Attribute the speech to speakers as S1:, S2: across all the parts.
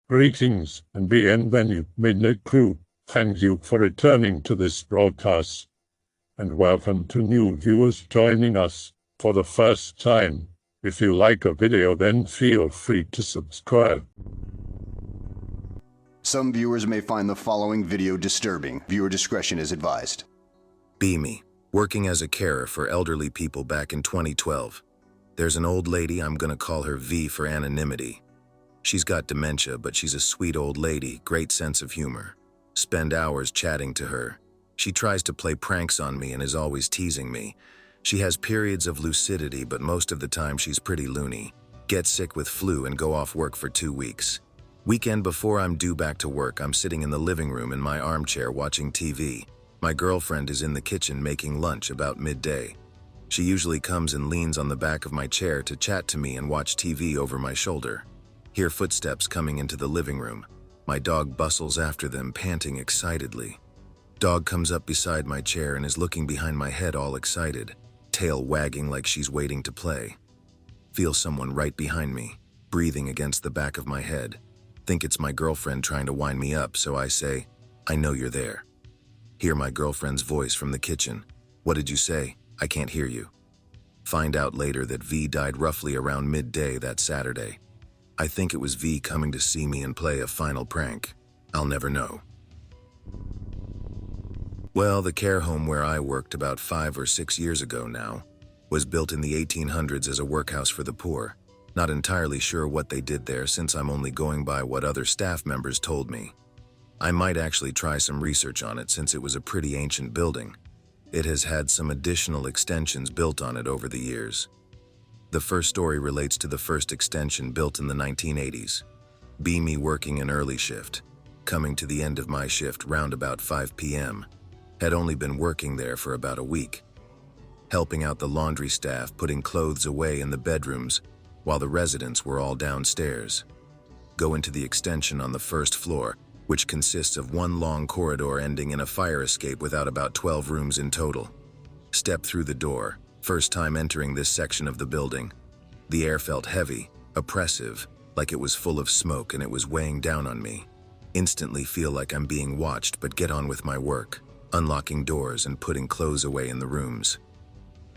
S1: Greetings and bienvenue, Midnight Crew. Thank you for returning to this broadcast, and welcome to new viewers joining us for the first time. If you like a video, then feel free to subscribe.
S2: Some viewers may find the following video disturbing. Viewer discretion is advised.
S3: Me, working as a carer for elderly people back in 2012. There's an old lady, I'm gonna call her V for anonymity. She's got dementia, but she's a sweet old lady, great sense of humor. Spend hours chatting to her. She tries to play pranks on me and is always teasing me. She has periods of lucidity, but most of the time she's pretty loony. Gets sick with flu and go off work for 2 weeks. Weekend before I'm due back to work, I'm sitting in the living room in my armchair watching TV. My girlfriend is in the kitchen making lunch about midday. She usually comes and leans on the back of my chair to chat to me and watch TV over my shoulder. Hear footsteps coming into the living room. My dog bustles after them, panting excitedly. Dog comes up beside my chair and is looking behind my head all excited, tail wagging like she's waiting to play. Feel someone right behind me, breathing against the back of my head. Think it's my girlfriend trying to wind me up, so I say, "I know you're there." Hear my girlfriend's voice from the kitchen. "What did you say? I can't hear you." Find out later that V died roughly around midday that Saturday. I think it was V coming to see me and play a final prank. I'll never know. Well, the care home where I worked about 5 or 6 years ago now was built in the 1800s as a workhouse for the poor. Not entirely sure what they did there since I'm only going by what other staff members told me. I might actually try some research on it since it was a pretty ancient building. It has had some additional extensions built on it over the years. The first story relates to the first extension built in the 1980s. Me working an early shift, coming to the end of my shift round about 5 p.m. Had only been working there for about a week. Helping out the laundry staff putting clothes away in the bedrooms while the residents were all downstairs. Go into the extension on the first floor, which consists of one long corridor ending in a fire escape without about 12 rooms in total. Step through the door. First time entering this section of the building. The air felt heavy, oppressive, like it was full of smoke and it was weighing down on me. Instantly feel like I'm being watched, but get on with my work, unlocking doors and putting clothes away in the rooms.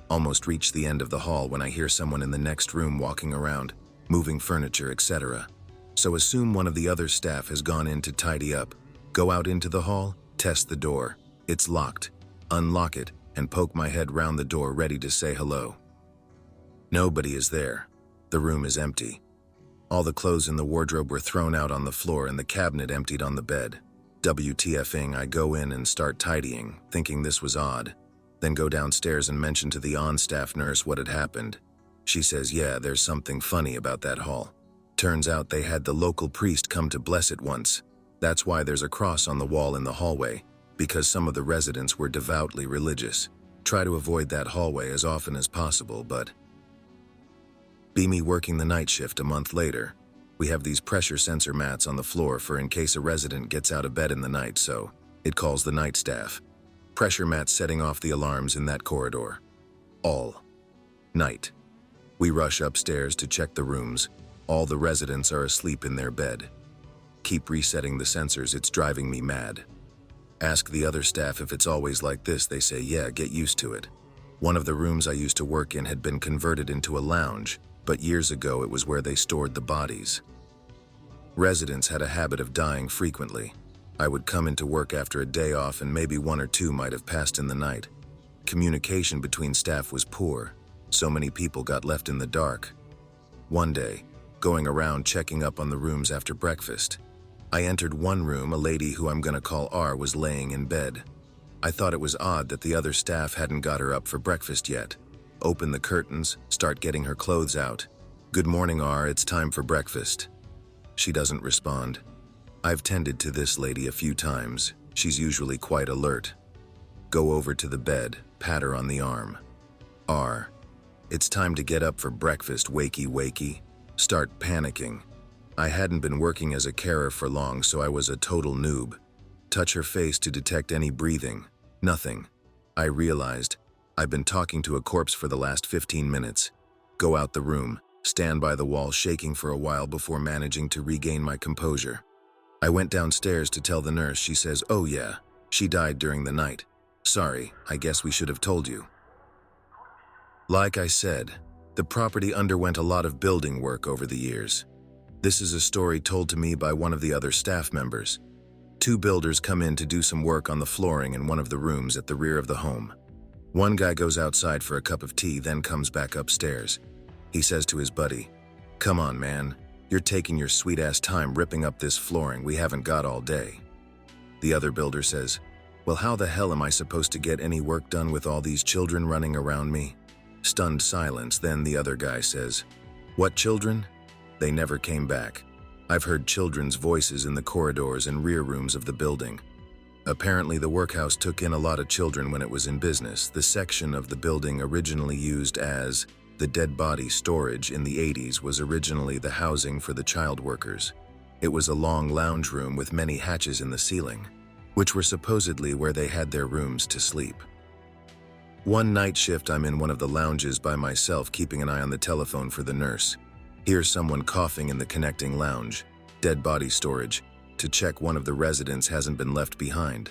S3: Almost reach the end of the hall when I hear someone in the next room walking around, moving furniture, etc. So assume one of the other staff has gone in to tidy up. Go out into the hall, test the door. It's locked. Unlock it, and poke my head round the door ready to say hello. Nobody is there. The room is empty. All the clothes in the wardrobe were thrown out on the floor and the cabinet emptied on the bed. WTFing, I go in and start tidying, thinking this was odd. Then go downstairs and mention to the on-staff nurse what had happened. She says, yeah, there's something funny about that hall. Turns out they had the local priest come to bless it once. That's why there's a cross on the wall in the hallway, because some of the residents were devoutly religious. Try to avoid that hallway as often as possible, but... Me working the night shift a month later. We have these pressure sensor mats on the floor for in case a resident gets out of bed in the night, so it calls the night staff. Pressure mats setting off the alarms in that corridor. All night. We rush upstairs to check the rooms. All the residents are asleep in their bed. Keep resetting the sensors, it's driving me mad. Ask the other staff if it's always like this, they say, yeah, get used to it. One of the rooms I used to work in had been converted into a lounge, but years ago it was where they stored the bodies. Residents had a habit of dying frequently. I would come into work after a day off and maybe 1 or 2 might have passed in the night. Communication between staff was poor. So many people got left in the dark. One day, going around checking up on the rooms after breakfast, I entered one room. A lady who I'm gonna call R was laying in bed. I thought it was odd that the other staff hadn't got her up for breakfast yet. Open the curtains, start getting her clothes out. Good morning, R, it's time for breakfast. She doesn't respond. I've tended to this lady a few times. She's usually quite alert. Go over to the bed, pat her on the arm. R, it's time to get up for breakfast, wakey wakey. Start panicking. I hadn't been working as a carer for long, so I was a total noob. Touch her face to detect any breathing. Nothing. I realized I've been talking to a corpse for the last 15 minutes. Go out the room, stand by the wall shaking for a while before managing to regain my composure. I went downstairs to tell the nurse. She says, "Oh yeah, she died during the night. Sorry, I guess we should have told you." Like I said, the property underwent a lot of building work over the years. This is a story told to me by one of the other staff members. 2 builders come in to do some work on the flooring in one of the rooms at the rear of the home. One guy goes outside for a cup of tea, then comes back upstairs. He says to his buddy, "Come on, man. You're taking your sweet-ass time ripping up this flooring. We haven't got all day." The other builder says, "Well, how the hell am I supposed to get any work done with all these children running around me?" Stunned silence. Then the other guy says, "What children? They never came back. I've heard children's voices in the corridors and rear rooms of the building." Apparently, the workhouse took in a lot of children when it was in business. The section of the building originally used as the dead body storage in the 80s was originally the housing for the child workers. It was a long lounge room with many hatches in the ceiling, which were supposedly where they had their rooms to sleep. One night shift, I'm in one of the lounges by myself, keeping an eye on the telephone for the nurse. Hear someone coughing in the connecting lounge, dead body storage, to check one of the residents hasn't been left behind.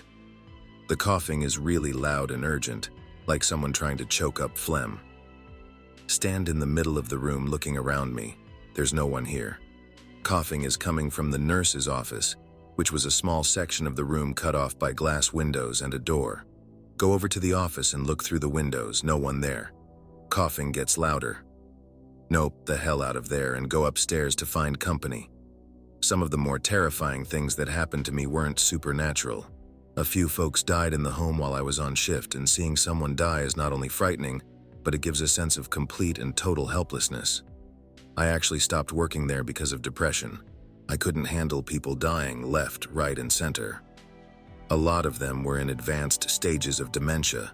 S3: The coughing is really loud and urgent, like someone trying to choke up phlegm. Stand in the middle of the room looking around me. There's no one here. Coughing is coming from the nurse's office, which was a small section of the room cut off by glass windows and a door. Go over to the office and look through the windows. No one there. Coughing gets louder. Nope, the hell out of there, and go upstairs to find company. Some of the more terrifying things that happened to me weren't supernatural. A few folks died in the home while I was on shift, and seeing someone die is not only frightening, but it gives a sense of complete and total helplessness. I actually stopped working there because of depression. I couldn't handle people dying left, right, and center. A lot of them were in advanced stages of dementia.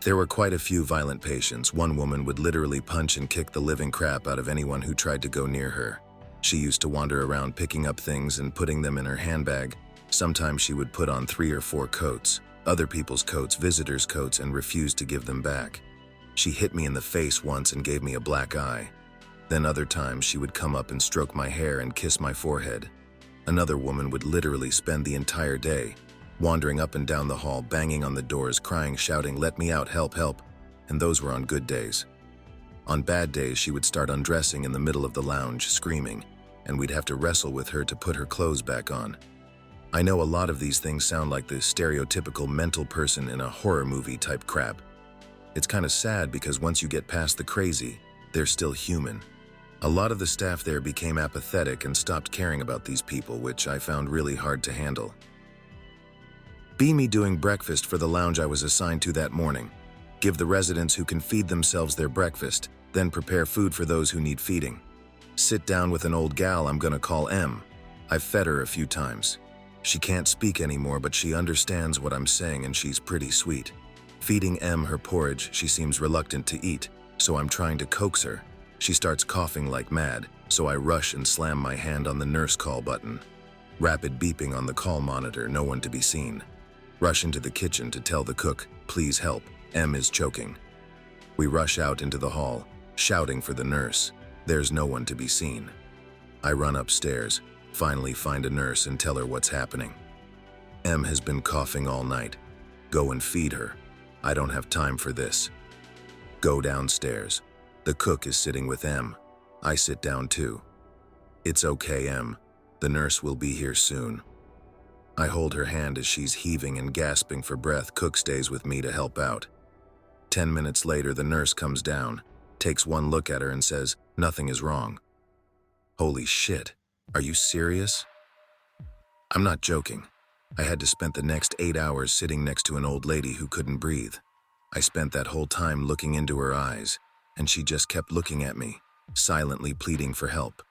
S3: There were quite a few violent patients. One woman would literally punch and kick the living crap out of anyone who tried to go near her. She used to wander around picking up things and putting them in her handbag. Sometimes she would put on 3 or 4 coats, other people's coats, visitors' coats, and refuse to give them back. She hit me in the face once and gave me a black eye. Then other times she would come up and stroke my hair and kiss my forehead. Another woman would literally spend the entire day wandering up and down the hall, banging on the doors, crying, shouting, "Let me out, help, help." And those were on good days. On bad days, she would start undressing in the middle of the lounge, screaming, and we'd have to wrestle with her to put her clothes back on. I know a lot of these things sound like the stereotypical mental person in a horror movie type crap. It's kind of sad because once you get past the crazy, they're still human. A lot of the staff there became apathetic and stopped caring about these people, which I found really hard to handle. Be me doing breakfast for the lounge I was assigned to that morning. Give the residents who can feed themselves their breakfast, then prepare food for those who need feeding. Sit down with an old gal I'm gonna call M. I've fed her a few times. She can't speak anymore, but she understands what I'm saying and she's pretty sweet. Feeding M her porridge, she seems reluctant to eat, so I'm trying to coax her. She starts coughing like mad, so I rush and slam my hand on the nurse call button. Rapid beeping on the call monitor, no one to be seen. Rush into the kitchen to tell the cook, "Please help, M is choking." We rush out into the hall, shouting for the nurse. There's no one to be seen. I run upstairs, finally find a nurse and tell her what's happening. M has been coughing all night. Go and feed her. I don't have time for this. Go downstairs. The cook is sitting with M. I sit down too. It's okay, M. The nurse will be here soon. I hold her hand as she's heaving and gasping for breath. Cook stays with me to help out. 10 minutes later, the nurse comes down, takes one look at her and says, "Nothing is wrong." Holy shit, are you serious? I'm not joking. I had to spend the next 8 hours sitting next to an old lady who couldn't breathe. I spent that whole time looking into her eyes, and she just kept looking at me, silently pleading for help.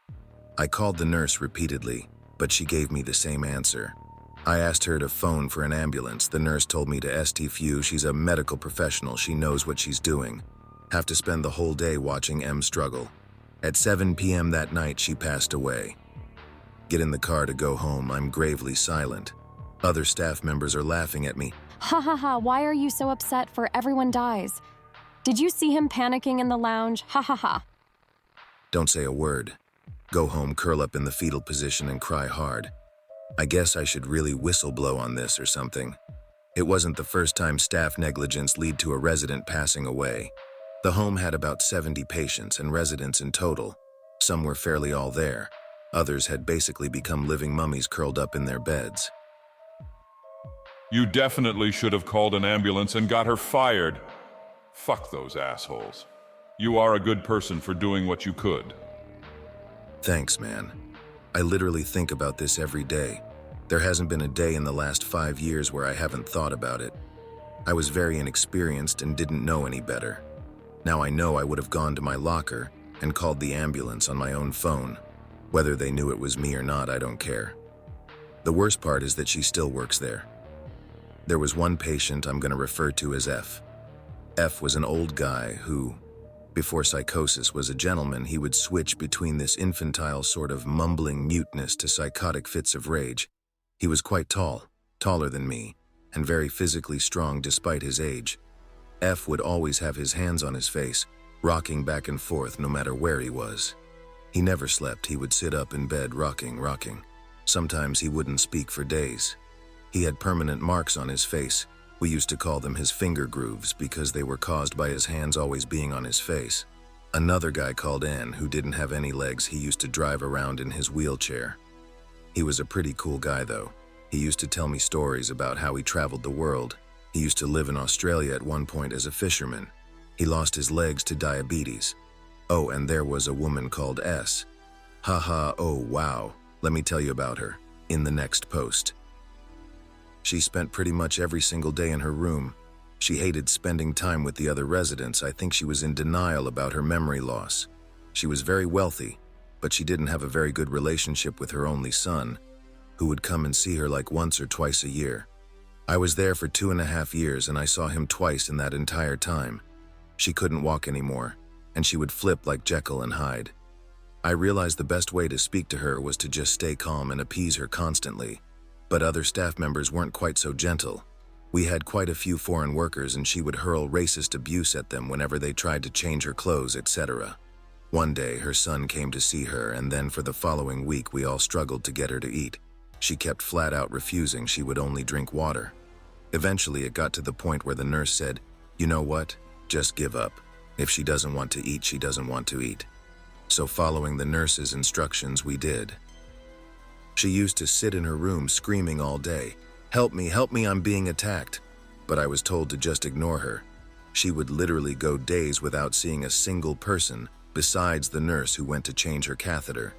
S3: I called the nurse repeatedly, but she gave me the same answer. I asked her to phone for an ambulance. The nurse told me to STVU. She's a medical professional. She knows what she's doing. Have to spend the whole day watching M struggle. At 7 p.m. that night, she passed away. Get in the car to go home. I'm gravely silent. Other staff members are laughing at me.
S4: Ha ha ha, why are you so upset for everyone dies? Did you see him panicking in the lounge? Ha ha ha.
S3: Don't say a word. Go home, curl up in the fetal position and cry hard. I guess I should really whistle blow on this or something. It wasn't the first time staff negligence led to a resident passing away. The home had about 70 patients and residents in total. Some were fairly all there. Others had basically become living mummies curled up in their beds.
S5: You definitely should have called an ambulance and got her fired. Fuck those assholes. You are a good person for doing what you could.
S3: Thanks, man. I literally think about this every day. There hasn't been a day in the last 5 years where I haven't thought about it. I was very inexperienced and didn't know any better. Now I know I would have gone to my locker and called the ambulance on my own phone. Whether they knew it was me or not, I don't care. The worst part is that she still works there. There was one patient I'm going to refer to as F. F was an old guy who, before psychosis, was a gentleman. He would switch between this infantile sort of mumbling muteness to psychotic fits of rage. He was quite tall, taller than me, and very physically strong despite his age. F would always have his hands on his face, rocking back and forth no matter where he was. He never slept. He would sit up in bed rocking. Sometimes he wouldn't speak for days. He had permanent marks on his face. We used to call them his finger grooves because they were caused by his hands always being on his face. Another guy called N, who didn't have any legs, he used to drive around in his wheelchair. He was a pretty cool guy though. He used to tell me stories about how he traveled the world. He used to live in Australia at one point as a fisherman. He lost his legs to diabetes. Oh, and there was a woman called S. Haha, oh wow, let me tell you about her, in the next post. She spent pretty much every single day in her room. She hated spending time with the other residents. I think she was in denial about her memory loss. She was very wealthy, but she didn't have a very good relationship with her only son, who would come and see her like once or twice a year. I was there for 2.5 years and I saw him twice in that entire time. She couldn't walk anymore, and she would flip like Jekyll and Hyde. I realized the best way to speak to her was to just stay calm and appease her constantly. But other staff members weren't quite so gentle. We had quite a few foreign workers and she would hurl racist abuse at them whenever they tried to change her clothes, etc. One day, her son came to see her, and then for the following week we all struggled to get her to eat. She kept flat out refusing. She would only drink water. Eventually it got to the point where the nurse said, "You know what? Just give up. If she doesn't want to eat, she doesn't want to eat." So following the nurse's instructions, we did. She used to sit in her room screaming all day, help me, I'm being attacked." But I was told to just ignore her. She would literally go days without seeing a single person besides the nurse who went to change her catheter.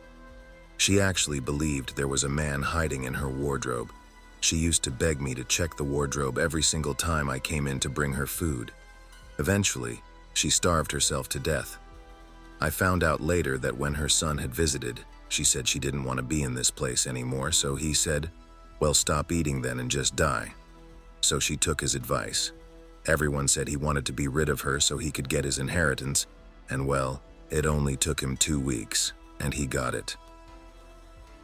S3: She actually believed there was a man hiding in her wardrobe. She used to beg me to check the wardrobe every single time I came in to bring her food. Eventually, she starved herself to death. I found out later that when her son had visited, she said she didn't want to be in this place anymore, so he said, "Well, stop eating then and just die." So she took his advice. Everyone said he wanted to be rid of her so he could get his inheritance, and well, it only took him 2 weeks, and he got it.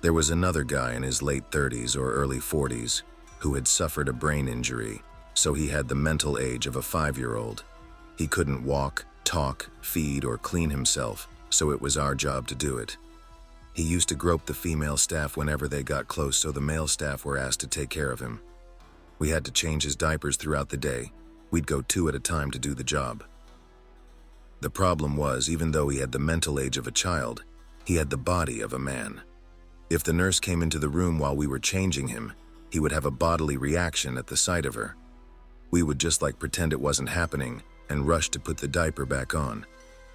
S3: There was another guy in his late 30s or early 40s who had suffered a brain injury, so he had the mental age of a 5-year-old. He couldn't walk, talk, feed, or clean himself, so it was our job to do it. He used to grope the female staff whenever they got close, so the male staff were asked to take care of him. We had to change his diapers throughout the day. We'd go 2 at a time to do the job. The problem was, even though he had the mental age of a child, he had the body of a man. If the nurse came into the room while we were changing him, he would have a bodily reaction at the sight of her. We would just pretend it wasn't happening and rush to put the diaper back on.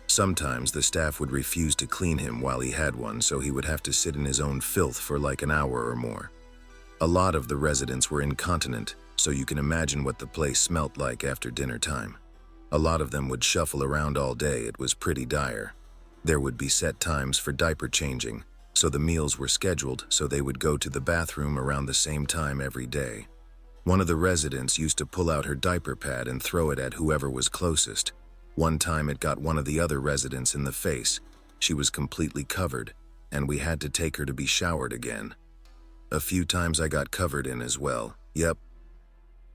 S3: Sometimes the staff would refuse to clean him while he had one, so he would have to sit in his own filth for an hour or more. A lot of the residents were incontinent, so you can imagine what the place smelt like after dinner time. A lot of them would shuffle around all day. It was pretty dire. There would be set times for diaper changing, so the meals were scheduled so they would go to the bathroom around the same time every day. One of the residents used to pull out her diaper pad and throw it at whoever was closest. One time it got one of the other residents in the face. She was completely covered, and we had to take her to be showered again. A few times I got covered in as well. Yep.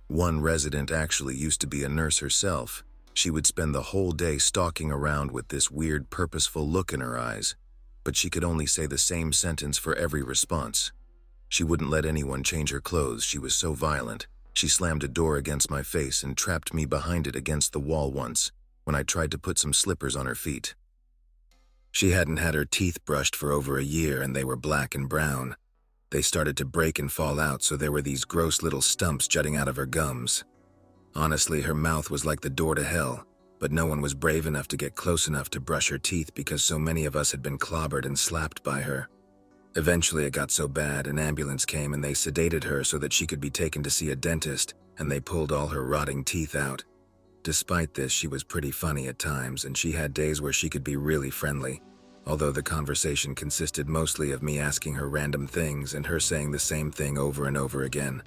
S3: One resident actually used to be a nurse herself. She would spend the whole day stalking around with this weird, purposeful look in her eyes, but she could only say the same sentence for every response. She wouldn't let anyone change her clothes, she was so violent. She slammed a door against my face and trapped me behind it against the wall once, when I tried to put some slippers on her feet. She hadn't had her teeth brushed for over a year and they were black and brown. They started to break and fall out, so there were these gross little stumps jutting out of her gums. Honestly, her mouth was like the door to hell, but no one was brave enough to get close enough to brush her teeth because so many of us had been clobbered and slapped by her. Eventually it got so bad, an ambulance came and they sedated her so that she could be taken to see a dentist, and they pulled all her rotting teeth out. Despite this, she was pretty funny at times, and she had days where she could be really friendly, although the conversation consisted mostly of me asking her random things and her saying the same thing over and over again.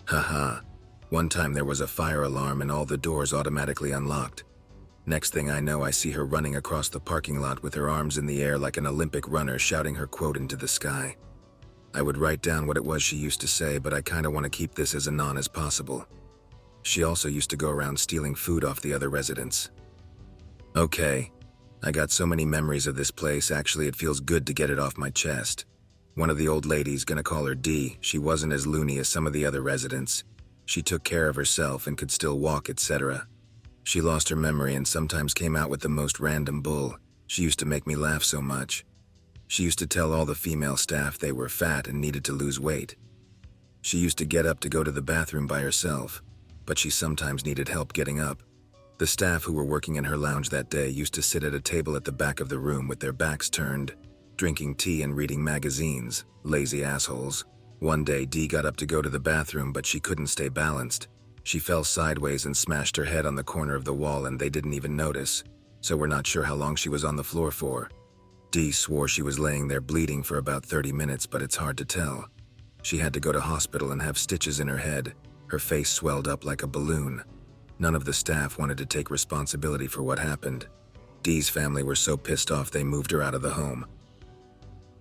S3: Haha. One time there was a fire alarm and all the doors automatically unlocked. Next thing I know, I see her running across the parking lot with her arms in the air like an Olympic runner, shouting her quote into the sky. I would write down what it was she used to say, but I kinda want to keep this as anon as possible. She also used to go around stealing food off the other residents. Okay, I got so many memories of this place, actually it feels good to get it off my chest. One of the old ladies, gonna call her D, she wasn't as loony as some of the other residents. She took care of herself and could still walk, etc. She lost her memory and sometimes came out with the most random bull. She used to make me laugh so much. She used to tell all the female staff they were fat and needed to lose weight. She used to get up to go to the bathroom by herself, but she sometimes needed help getting up. The staff who were working in her lounge that day used to sit at a table at the back of the room with their backs turned, drinking tea and reading magazines. Lazy assholes. One day, Dee got up to go to the bathroom, but she couldn't stay balanced. She fell sideways and smashed her head on the corner of the wall, and they didn't even notice, so we're not sure how long she was on the floor for. Dee swore she was laying there bleeding for about 30 minutes, but it's hard to tell. She had to go to hospital and have stitches in her head. Her face swelled up like a balloon. None of the staff wanted to take responsibility for what happened. Dee's family were so pissed off they moved her out of the home.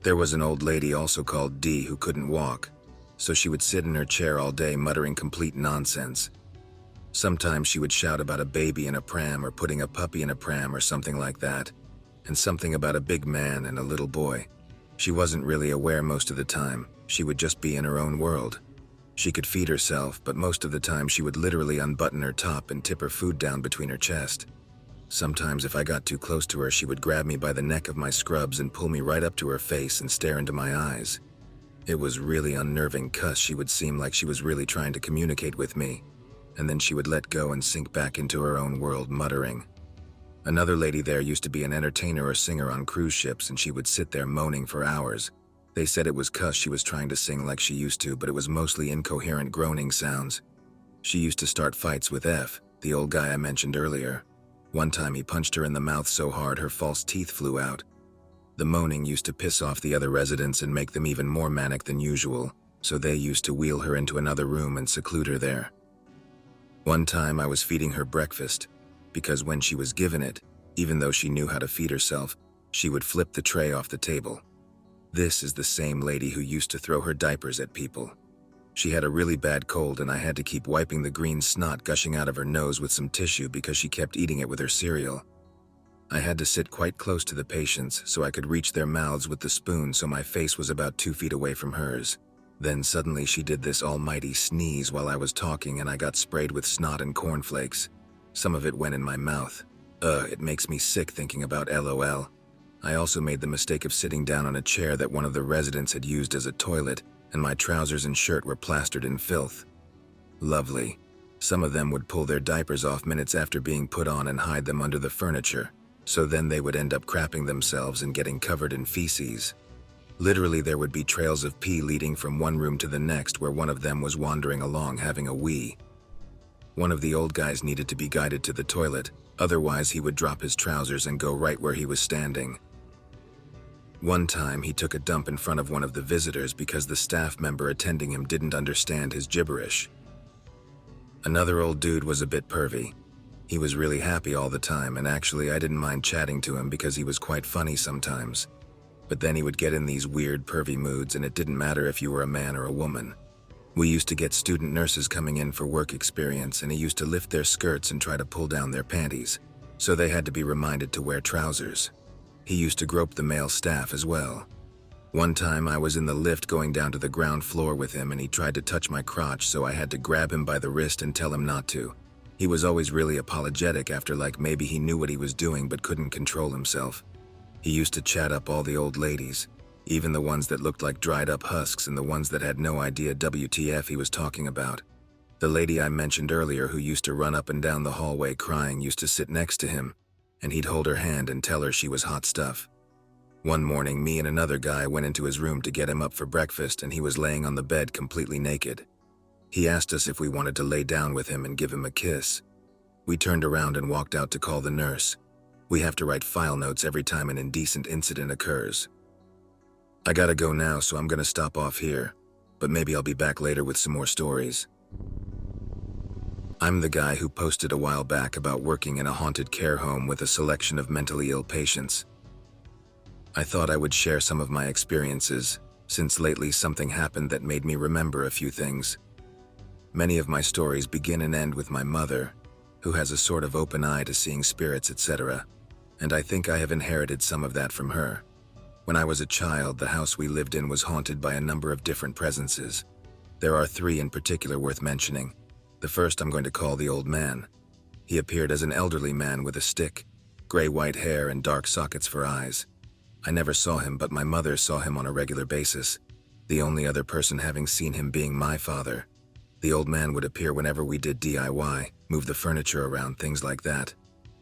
S3: There was an old lady also called Dee who couldn't walk, so she would sit in her chair all day muttering complete nonsense. Sometimes she would shout about a baby in a pram or putting a puppy in a pram or something like that, and something about a big man and a little boy. She wasn't really aware most of the time. She would just be in her own world. She could feed herself, but most of the time she would literally unbutton her top and tip her food down between her chest. Sometimes if I got too close to her, she would grab me by the neck of my scrubs and pull me right up to her face and stare into my eyes. It was really unnerving, 'cause she would seem like she was really trying to communicate with me, and then she would let go and sink back into her own world, muttering. Another lady there used to be an entertainer or singer on cruise ships, and she would sit there moaning for hours. They said it was 'cause she was trying to sing like she used to, but it was mostly incoherent groaning sounds. She used to start fights with F, the old guy I mentioned earlier. One time he punched her in the mouth so hard her false teeth flew out. The moaning used to piss off the other residents and make them even more manic than usual, so they used to wheel her into another room and seclude her there. One time I was feeding her breakfast, because when she was given it, even though she knew how to feed herself, she would flip the tray off the table. This is the same lady who used to throw her diapers at people. She had a really bad cold and I had to keep wiping the green snot gushing out of her nose with some tissue because she kept eating it with her cereal. I had to sit quite close to the patients so I could reach their mouths with the spoon, so my face was about 2 feet away from hers. Then suddenly she did this almighty sneeze while I was talking and I got sprayed with snot and cornflakes. Some of it went in my mouth. It makes me sick thinking about LOL. I also made the mistake of sitting down on a chair that one of the residents had used as a toilet, and my trousers and shirt were plastered in filth. Lovely. Some of them would pull their diapers off minutes after being put on and hide them under the furniture, so then they would end up crapping themselves and getting covered in feces. Literally, there would be trails of pee leading from one room to the next where one of them was wandering along having a wee. One of the old guys needed to be guided to the toilet, otherwise he would drop his trousers and go right where he was standing. One time, he took a dump in front of one of the visitors because the staff member attending him didn't understand his gibberish. Another old dude was a bit pervy. He was really happy all the time, and actually I didn't mind chatting to him because he was quite funny sometimes. But then he would get in these weird pervy moods and it didn't matter if you were a man or a woman. We used to get student nurses coming in for work experience, and he used to lift their skirts and try to pull down their panties, so they had to be reminded to wear trousers. He used to grope the male staff as well. One time I was in the lift going down to the ground floor with him, and he tried to touch my crotch, so I had to grab him by the wrist and tell him not to. He was always really apologetic after, like, maybe he knew what he was doing but couldn't control himself. He used to chat up all the old ladies, even the ones that looked like dried up husks and the ones that had no idea WTF he was talking about. The lady I mentioned earlier who used to run up and down the hallway crying used to sit next to him, and he'd hold her hand and tell her she was hot stuff. One morning, me and another guy went into his room to get him up for breakfast, and he was laying on the bed completely naked. He asked us if we wanted to lay down with him and give him a kiss. We turned around and walked out to call the nurse. We have to write file notes every time an indecent incident occurs. I gotta go now, so I'm gonna stop off here, but maybe I'll be back later with some more stories. I'm the guy who posted a while back about working in a haunted care home with a selection of mentally ill patients. I thought I would share some of my experiences, since lately something happened that made me remember a few things. Many of my stories begin and end with my mother, who has a sort of open eye to seeing spirits, etc., and I think I have inherited some of that from her. When I was a child, the house we lived in was haunted by a number of different presences. There are 3 in particular worth mentioning. The first I'm going to call the old man. He appeared as an elderly man with a stick, gray-white hair and dark sockets for eyes. I never saw him, but my mother saw him on a regular basis, the only other person having seen him being my father. The old man would appear whenever we did DIY, move the furniture around, things like that.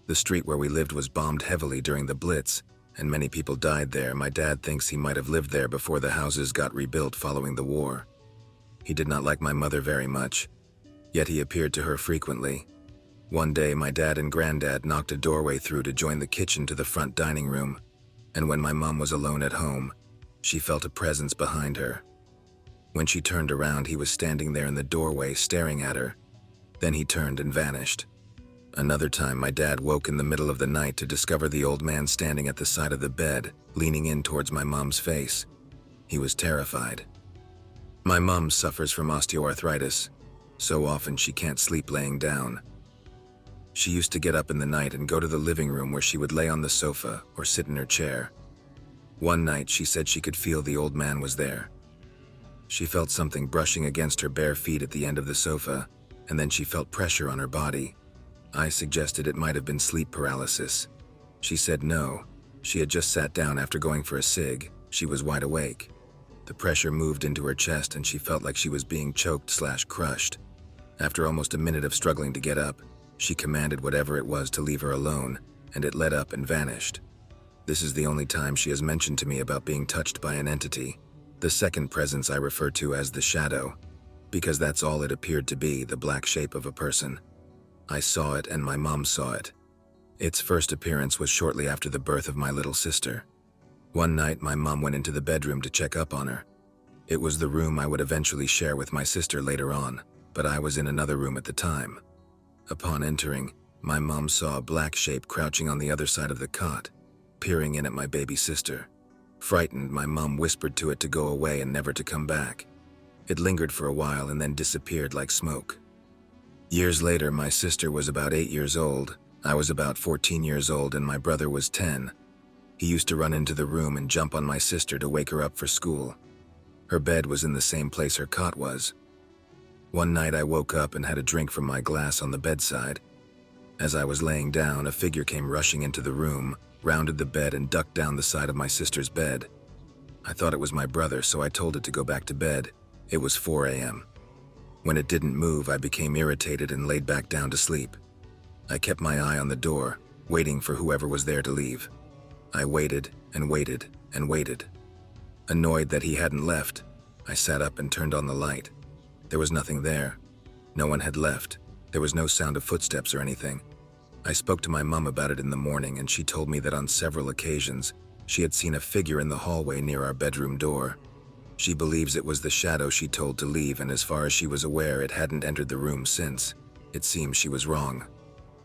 S3: The street where we lived was bombed heavily during the Blitz, and many people died there. My dad thinks he might have lived there before the houses got rebuilt following the war. He did not like my mother very much, yet he appeared to her frequently. One day, my dad and granddad knocked a doorway through to join the kitchen to the front dining room, and when my mom was alone at home, she felt a presence behind her. When she turned around, he was standing there in the doorway staring at her. Then he turned and vanished. Another time, my dad woke in the middle of the night to discover the old man standing at the side of the bed, leaning in towards my mom's face. He was terrified. My mom suffers from osteoarthritis, so often she can't sleep laying down. She used to get up in the night and go to the living room where she would lay on the sofa or sit in her chair. One night, she said she could feel the old man was there. She felt something brushing against her bare feet at the end of the sofa, and then she felt pressure on her body. I suggested it might have been sleep paralysis. She said no, she had just sat down after going for a cig. She was wide awake. The pressure moved into her chest and she felt like she was being choked/crushed. After almost a minute of struggling to get up, she commanded whatever it was to leave her alone, and it let up and vanished. This is the only time she has mentioned to me about being touched by an entity. The second presence I refer to as the shadow, because that's all it appeared to be, the black shape of a person. I saw it and my mom saw it. Its first appearance was shortly after the birth of my little sister. One night, my mom went into the bedroom to check up on her. It was the room I would eventually share with my sister later on, but I was in another room at the time. Upon entering, my mom saw a black shape crouching on the other side of the cot, peering in at my baby sister. Frightened, my mom whispered to it to go away and never to come back. It lingered for a while and then disappeared like smoke. Years later, my sister was about 8 years old, I was about 14 years old, and my brother was 10. He used to run into the room and jump on my sister to wake her up for school. Her bed was in the same place her cot was. One night I woke up and had a drink from my glass on the bedside. As I was laying down, a figure came rushing into the room, rounded the bed and ducked down the side of my sister's bed. I thought it was my brother, so I told it to go back to bed. It was 4 a.m. When it didn't move, I became irritated and laid back down to sleep. I kept my eye on the door, waiting for whoever was there to leave. I waited and waited and waited. Annoyed that he hadn't left, I sat up and turned on the light. There was nothing there. No one had left. There was no sound of footsteps or anything. I spoke to my mom about it in the morning, and she told me that on several occasions, she had seen a figure in the hallway near our bedroom door. She believes it was the shadow she told to leave, and as far as she was aware, it hadn't entered the room since. It seems she was wrong.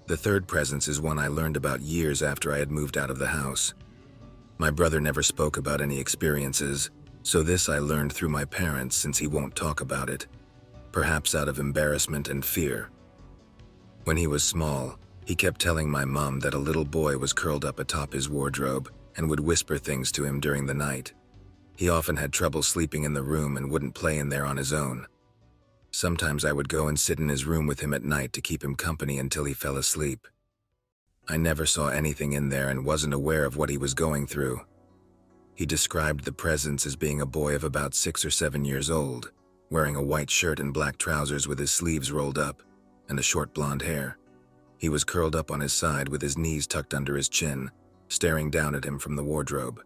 S3: The third presence is one I learned about years after I had moved out of the house. My brother never spoke about any experiences, so this I learned through my parents since he won't talk about it. perhaps out of embarrassment and fear. When he was small, he kept telling my mom that a little boy was curled up atop his wardrobe and would whisper things to him during the night. He often had trouble sleeping in the room and wouldn't play in there on his own. Sometimes I would go and sit in his room with him at night to keep him company until he fell asleep. I never saw anything in there and wasn't aware of what he was going through. He described the presence as being a boy of about 6 or 7 years old, wearing a white shirt and black trousers with his sleeves rolled up, and a short blonde hair. He was curled up on his side with his knees tucked under his chin, staring down at him from the wardrobe.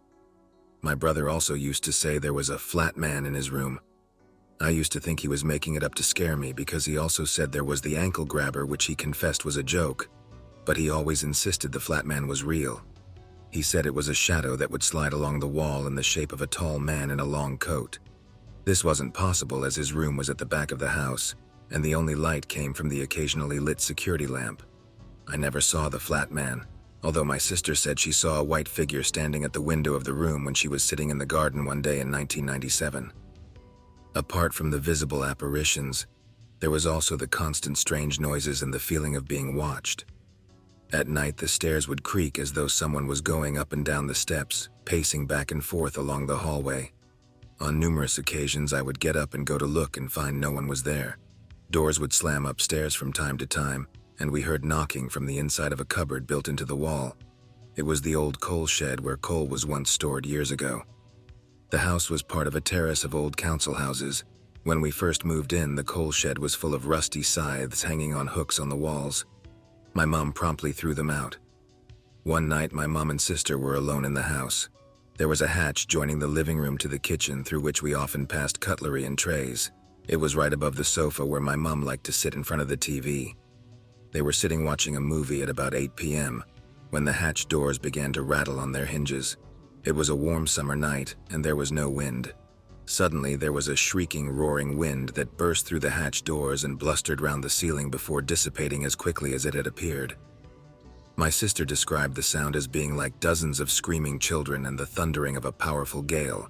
S3: My brother also used to say there was a flat man in his room. I used to think he was making it up to scare me because he also said there was the ankle grabber, which he confessed was a joke, but he always insisted the flat man was real. He said it was a shadow that would slide along the wall in the shape of a tall man in a long coat. This wasn't possible as his room was at the back of the house, and the only light came from the occasionally lit security lamp. I never saw the flat man, although my sister said she saw a white figure standing at the window of the room when she was sitting in the garden one day in 1997. Apart from the visible apparitions, there was also the constant strange noises and the feeling of being watched. At night, the stairs would creak as though someone was going up and down the steps, pacing back and forth along the hallway. On numerous occasions, I would get up and go to look and find no one was there. Doors would slam upstairs from time to time, and we heard knocking from the inside of a cupboard built into the wall. It was the old coal shed where coal was once stored years ago. The house was part of a terrace of old council houses. When we first moved in, the coal shed was full of rusty scythes hanging on hooks on the walls. My mom promptly threw them out. One night, my mom and sister were alone in the house. There was a hatch joining the living room to the kitchen through which we often passed cutlery and trays. It was right above the sofa where my mom liked to sit in front of the TV. They were sitting watching a movie at about 8 p.m. when the hatch doors began to rattle on their hinges. It was a warm summer night, and there was no wind. Suddenly, there was a shrieking, roaring wind that burst through the hatch doors and blustered round the ceiling before dissipating as quickly as it had appeared. My sister described the sound as being like dozens of screaming children and the thundering of a powerful gale.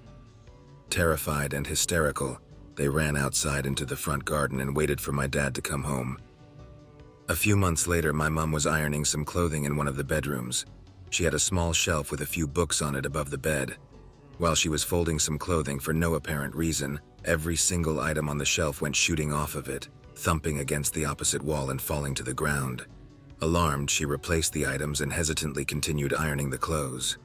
S3: Terrified and hysterical, they ran outside into the front garden and waited for my dad to come home. A few months later, my mom was ironing some clothing in one of the bedrooms. She had a small shelf with a few books on it above the bed. While she was folding some clothing for no apparent reason, every single item on the shelf went shooting off of it, thumping against the opposite wall and falling to the ground. Alarmed, she replaced the items and hesitantly continued ironing the clothes.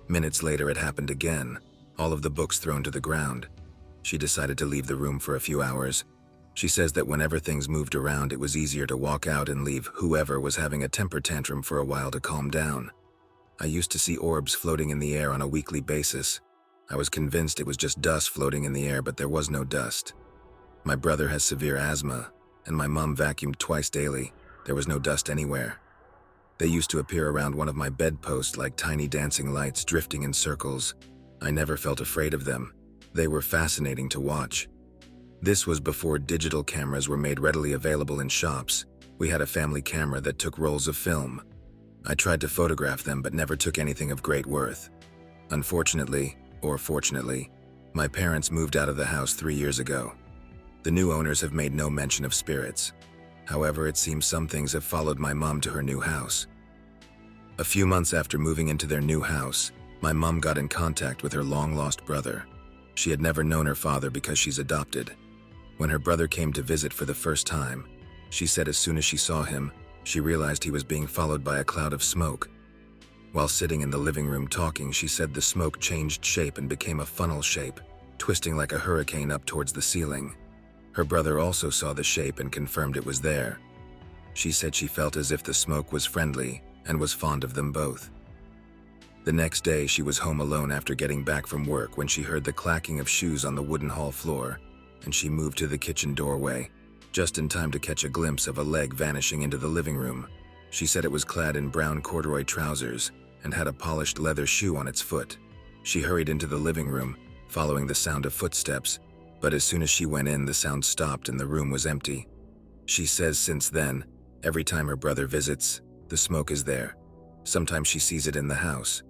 S3: Minutes later, it happened again, all of the books thrown to the ground. She decided to leave the room for a few hours. She says that whenever things moved around, it was easier to walk out and leave whoever was having a temper tantrum for a while to calm down. I used to see orbs floating in the air on a weekly basis. I was convinced it was just dust floating in the air, but there was no dust. My brother has severe asthma, and my mom vacuumed twice daily. There was no dust anywhere. They used to appear around one of my bedposts like tiny dancing lights drifting in circles. I never felt afraid of them. They were fascinating to watch. This was before digital cameras were made readily available in shops. We had a family camera that took rolls of film. I tried to photograph them but never took anything of great worth. Unfortunately, or fortunately, my parents moved out of the house 3 years ago. The new owners have made no mention of spirits. However, it seems some things have followed my mom to her new house. A few months after moving into their new house, my mom got in contact with her long-lost brother. She had never known her father because she's adopted. When her brother came to visit for the first time, she said as soon as she saw him, she realized he was being followed by a cloud of smoke. While sitting in the living room talking, she said the smoke changed shape and became a funnel shape, twisting like a hurricane up towards the ceiling. Her brother also saw the shape and confirmed it was there. She said she felt as if the smoke was friendly and was fond of them both. The next day, she was home alone after getting back from work when she heard the clacking of shoes on the wooden hall floor, and she moved to the kitchen doorway, just in time to catch a glimpse of a leg vanishing into the living room. She said it was clad in brown corduroy trousers and had a polished leather shoe on its foot. She hurried into the living room, following the sound of footsteps, but as soon as she went in, the sound stopped and the room was empty. She says since then, every time her brother visits, the smoke is there. Sometimes she sees it in the house.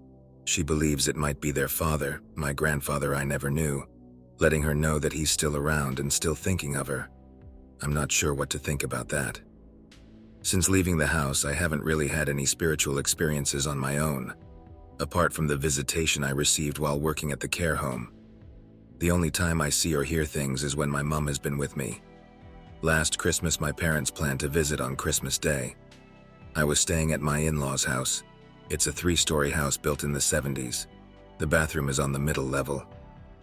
S3: She believes it might be their father, my grandfather I never knew, letting her know that he's still around and still thinking of her. I'm not sure what to think about that. Since leaving the house, I haven't really had any spiritual experiences on my own, apart from the visitation I received while working at the care home. The only time I see or hear things is when my mom has been with me. Last Christmas, my parents planned to visit on Christmas Day. I was staying at my in-laws' house. It's a 3-story house built in the 70s. The bathroom is on the middle level.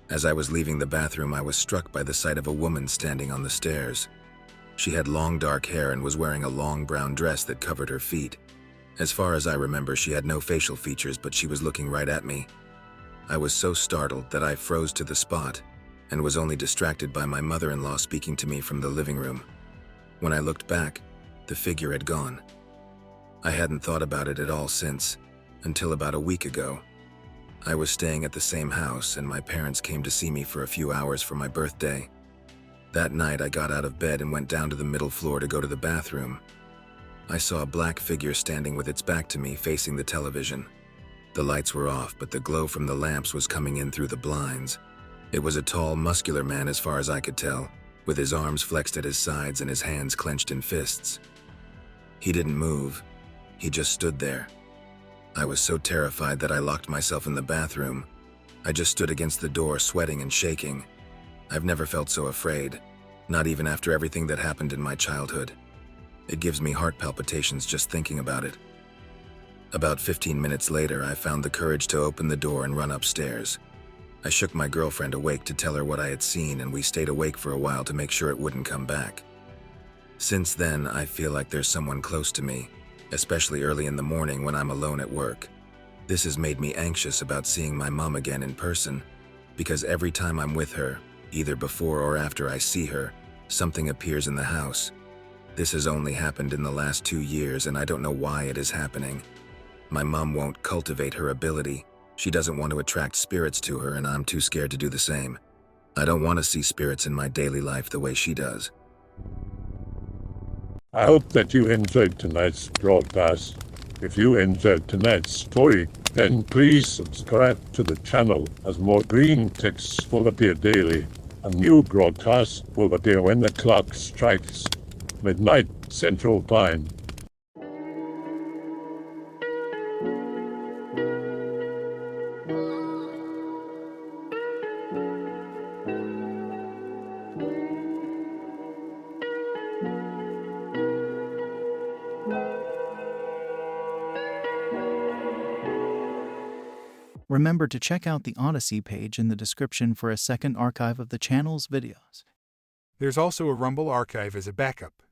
S3: As I was leaving the bathroom, I was struck by the sight of a woman standing on the stairs. She had long dark hair and was wearing a long brown dress that covered her feet. As far as I remember, she had no facial features, but she was looking right at me. I was so startled that I froze to the spot and was only distracted by my mother-in-law speaking to me from the living room. When I looked back, the figure had gone. I hadn't thought about it at all since, until about a week ago. I was staying at the same house and my parents came to see me for a few hours for my birthday. That night I got out of bed and went down to the middle floor to go to the bathroom. I saw a black figure standing with its back to me facing the television. The lights were off, but the glow from the lamps was coming in through the blinds. It was a tall, muscular man as far as I could tell, with his arms flexed at his sides and his hands clenched in fists. He didn't move. He just stood there. I was so terrified that I locked myself in the bathroom. I just stood against the door, sweating and shaking. I've never felt so afraid, not even after everything that happened in my childhood. It gives me heart palpitations just thinking about it. About 15 minutes later, I found the courage to open the door and run upstairs. I shook my girlfriend awake to tell her what I had seen, and we stayed awake for a while to make sure it wouldn't come back. Since then, I feel like there's someone close to me, especially early in the morning when I'm alone at work. This has made me anxious about seeing my mom again in person, because every time I'm with her, either before or after I see her, something appears in the house. This has only happened in the last 2 years, and I don't know why it is happening. My mom won't cultivate her ability. She doesn't want to attract spirits to her, and I'm too scared to do the same. I don't want to see spirits in my daily life the way she does.
S1: I hope that you enjoyed tonight's broadcast. If you enjoyed tonight's story, then please subscribe to the channel, as more green texts will appear daily. A new broadcast will appear when the clock strikes midnight Central Time.
S6: Remember to check out the Odyssey page in the description for a second archive of the channel's videos.
S7: There's also a Rumble archive as a backup.